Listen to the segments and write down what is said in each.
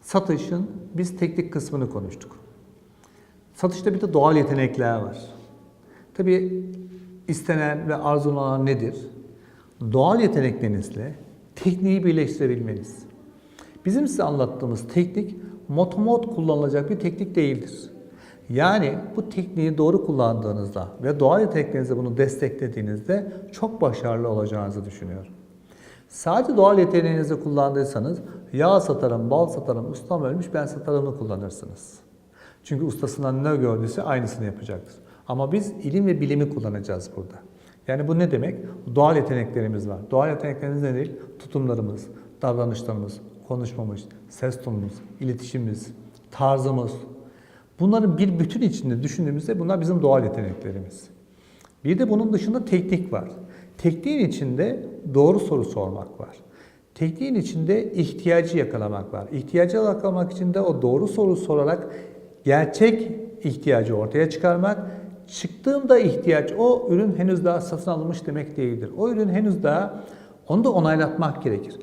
Satışın biz teknik kısmını konuştuk. Satışta bir de doğal yetenekler var. Tabii istenen ve arzulanan nedir? Doğal yeteneklerinizle tekniği birleştirebilmeniz. Bizim size anlattığımız teknik motomot kullanılacak bir teknik değildir. Yani bu tekniği doğru kullandığınızda ve doğal yeteneklerinizle bunu desteklediğinizde çok başarılı olacağınızı düşünüyorum. Sadece doğal yeteneğinizi kullandıysanız yağ satarım, bal satarım, ustam ölmüş ben satarımı kullanırsınız. Çünkü ustasından ne gördüyse aynısını yapacaktır. Ama biz ilim ve bilimi kullanacağız burada. Yani bu ne demek? Doğal yeteneklerimiz var. Doğal yeteneklerimiz ne değil? Tutumlarımız, davranışlarımız, konuşmamız, ses tonumuz, iletişimimiz, tarzımız. Bunların bir bütün içinde düşündüğümüzde bunlar bizim doğal yeteneklerimiz. Bir de bunun dışında teknik var. Tekniğin içinde doğru soru sormak var. Tekniğin içinde ihtiyacı yakalamak var. İhtiyacı yakalamak için de o doğru soru sorarak gerçek ihtiyacı ortaya çıkarmak. Çıktığında ihtiyaç o ürün henüz daha satın alınmış demek değildir. O ürün henüz daha onu da onaylatmak gerekir.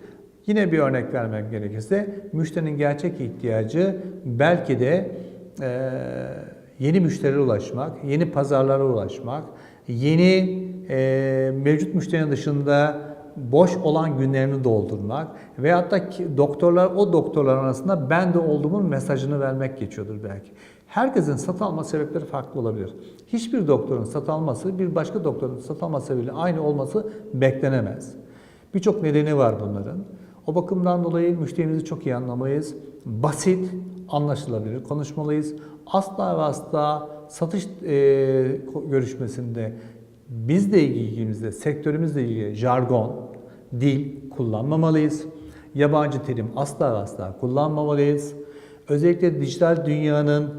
Yine bir örnek vermek gerekirse müşterinin gerçek ihtiyacı belki de yeni müşterilere ulaşmak, yeni pazarlara ulaşmak, yeni mevcut müşterinin dışında boş olan günlerini doldurmak veyahut da o doktorlar arasında ben de olduğumun mesajını vermek geçiyordur belki. Herkesin satın alma sebepleri farklı olabilir. Hiçbir doktorun satın alması bir başka doktorun satın alma sebebiyle aynı olması beklenemez. Birçok nedeni var bunların. O bakımdan dolayı müşterimizi çok iyi anlamalıyız. Basit, anlaşılabilir konuşmalıyız. Asla ve asla satış görüşmesinde bizle ilgilimizde, sektörümüzle ilgili jargon, dil kullanmamalıyız. Yabancı terim asla ve asla kullanmamalıyız. Özellikle dijital dünyanın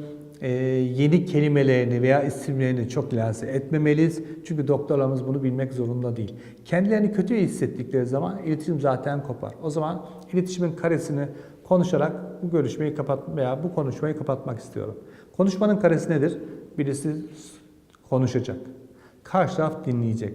yeni kelimelerini veya isimlerini çok lanse etmemeliyiz. Çünkü doktorlarımız bunu bilmek zorunda değil. Kendilerini kötü hissettikleri zaman iletişim zaten kopar. O zaman iletişimin karesini konuşarak bu görüşmeyi veya bu konuşmayı kapatmak istiyorum. Konuşmanın karesi nedir? Birisi konuşacak. Karşı taraf dinleyecek.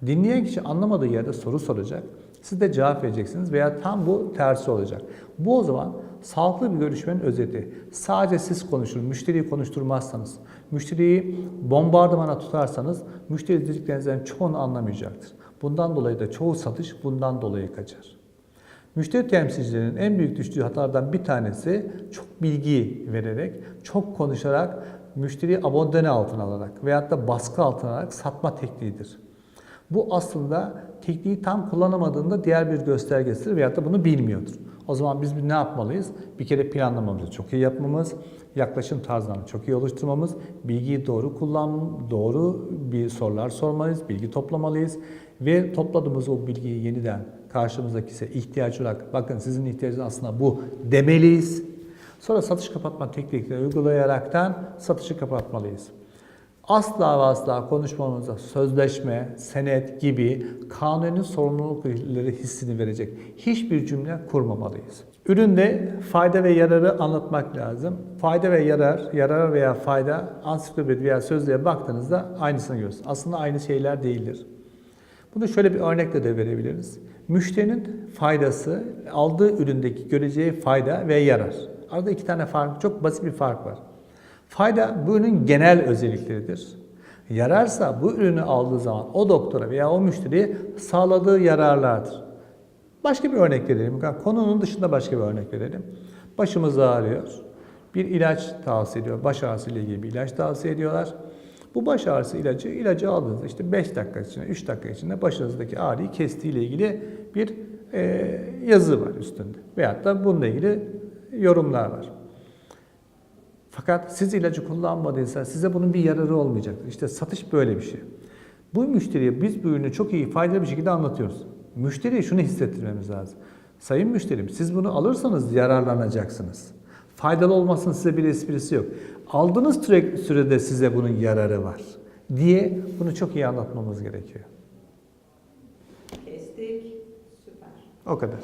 Dinleyen kişi anlamadığı yerde soru soracak. Siz de cevap vereceksiniz veya tam bu tersi olacak. Bu o zaman sağlıklı bir görüşmenin özeti. Sadece siz konuşun, müşteriyi konuşturmazsanız, müşteriyi bombardımana tutarsanız müşteri dediklerinizden çoğunu anlamayacaktır. Bundan dolayı da çoğu satış bundan dolayı kaçar. Müşteri temsilcilerinin en büyük düştüğü hatalardan bir tanesi çok bilgi vererek, çok konuşarak, müşteriyi abonne altına alarak veyahut da baskı altına alarak satma tekniğidir. Bu aslında tekniği tam kullanamadığında diğer bir göstergesidir veyahut da bunu bilmiyordur. O zaman biz ne yapmalıyız? Bir kere planlamamızı çok iyi yapmamız, yaklaşım tarzlarını çok iyi oluşturmamız, bilgiyi doğru bir sorular sormalıyız, bilgi toplamalıyız ve topladığımız o bilgiyi yeniden karşımızdaki ise ihtiyaç olarak bakın sizin ihtiyacınız aslında bu demeliyiz. Sonra satış kapatma teknikleri uygulayaraktan satışı kapatmalıyız. Asla ve asla konuşmamızda sözleşme, senet gibi kanuni sorumlulukları hissini verecek hiçbir cümle kurmamalıyız. Üründe fayda ve yararı anlatmak lazım. Fayda ve yarar veya fayda ansiklopedi veya sözlüğe baktığınızda aynısını görürsünüz. Aslında aynı şeyler değildir. Bunu şöyle bir örnekle de verebiliriz. Müşterinin faydası, aldığı üründeki göreceği fayda ve yarar. Arada iki tane fark, çok basit bir fark var. Fayda bu ürünün genel özellikleridir. Yararsa bu ürünü aldığı zaman o doktora veya o müşteriye sağladığı yararlardır. Başka bir örnek verelim. Konunun dışında başka bir örnek verelim. Başımız ağrıyor. Bir ilaç tavsiye ediyor. Baş ağrısı ile ilgili bir ilaç tavsiye ediyorlar. Bu baş ağrısı ilacı aldığınızda işte 5 dakika içinde, 3 dakika içinde başınızdaki ağrıyı kestiği ile ilgili bir yazı var üstünde. Veyahut da bununla ilgili yorumlar var. Fakat siz ilacı kullanmadıysanız size bunun bir yararı olmayacaktır. İşte satış böyle bir şey. Bu müşteriye biz bu ürünü çok iyi, faydalı bir şekilde anlatıyoruz. Müşteriye şunu hissettirmemiz lazım. Sayın müşterim, siz bunu alırsanız yararlanacaksınız. Faydalı olmasının size bir esprisi yok. Aldığınız sürede size bunun yararı var diye bunu çok iyi anlatmamız gerekiyor. Kestik. Süper. O kadar.